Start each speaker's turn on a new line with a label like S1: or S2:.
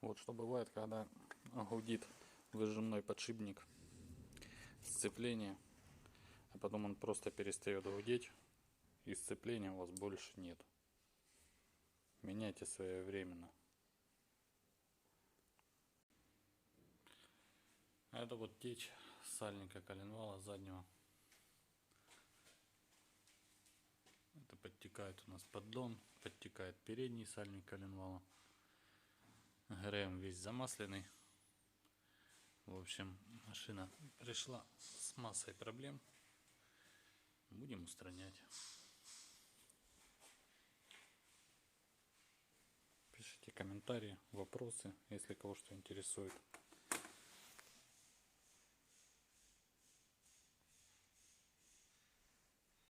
S1: Вот что бывает, когда гудит выжимной подшипник сцепления, а потом он просто перестает гудеть, и сцепления у вас больше нет. Меняйте своевременно. Это вот течь сальника коленвала заднего. Это подтекает у нас поддон, подтекает передний сальник коленвала. ГРМ весь замасленный. В общем, машина пришла с массой проблем. Будем устранять. Пишите комментарии, вопросы, если кого что интересует.